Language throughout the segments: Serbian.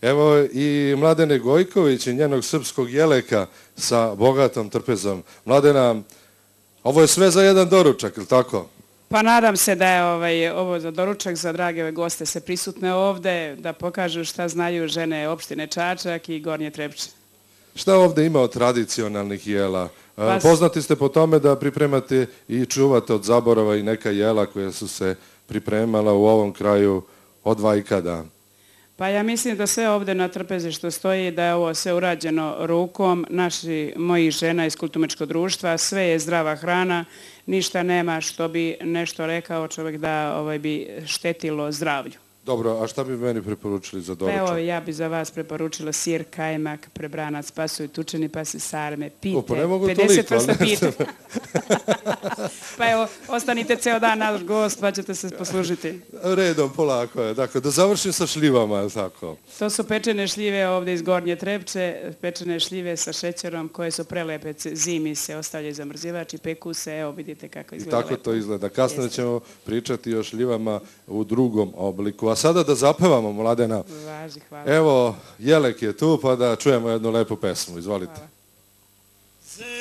Evo i Mladene Gojković i njenog srpskog jeleka sa bogatom trpezom. Mladena, ovo je sve za jedan doručak, ili tako? Pa nadam se da je ovo za doručak, za drage goste se prisutne ovde, da pokažu šta znaju žene opštine Čačak i Gornje Trepče. Šta ovde ima od tradicionalnih jela? Poznati ste po tome da pripremate i čuvate od zaborava i neka jela koja su se pripremala u ovom kraju od vajkada. Pa ja mislim da sve ovde na trpezi što stoji, da je ovo sve urađeno rukom mojih žena iz kulturno-umetničkog društva, sve je zdrava hrana, ništa nema što bi nešto rekao čovjek da bi štetilo zdravlju. Dobro, a šta bi meni preporučili za doručak? Evo, ja bi za vas preporučila sir, kajmak, prebranac, pasulj, tučeni pasulj, sarme, pite, Pa ne mogu 50 vrsta pite. Pa evo, ostanite ceo dan naš gost, pa ćete se poslužiti. Redom, polako je. Dakle, da završim sa šljivama, je li tako? To su pečene šljive ovde iz Gornje Trepče, pečene šljive sa šećerom koje su prelepe, zimi se ostavljaju zamrzivač i peku se, evo vidite kako izgleda. I tako to izgleda. Kasnije ćemo pričati o šljivama u drugom obliku. A sada da zapevamo, Mladena. Važi, hvala. Evo, Jelek je tu, pa da čujemo jednu lepu pesmu. Izvolite. Hvala. Zelen,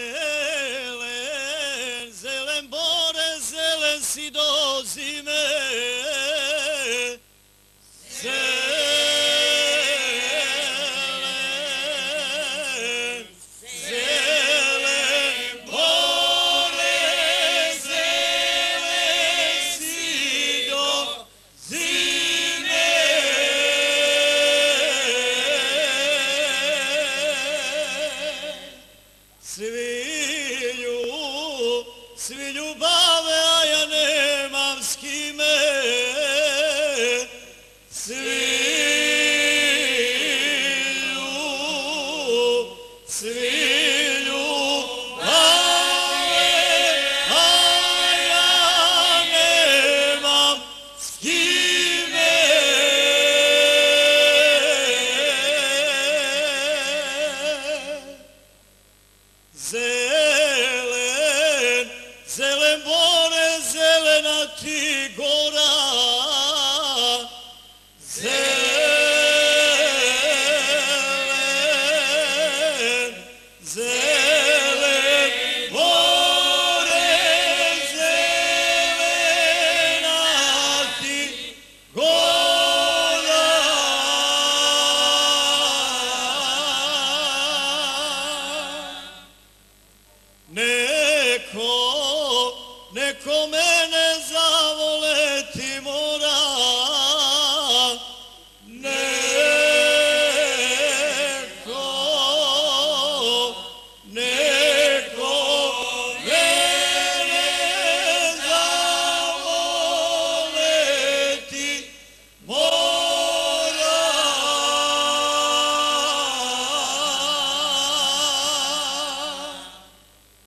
zelen bore, zelen si do zime,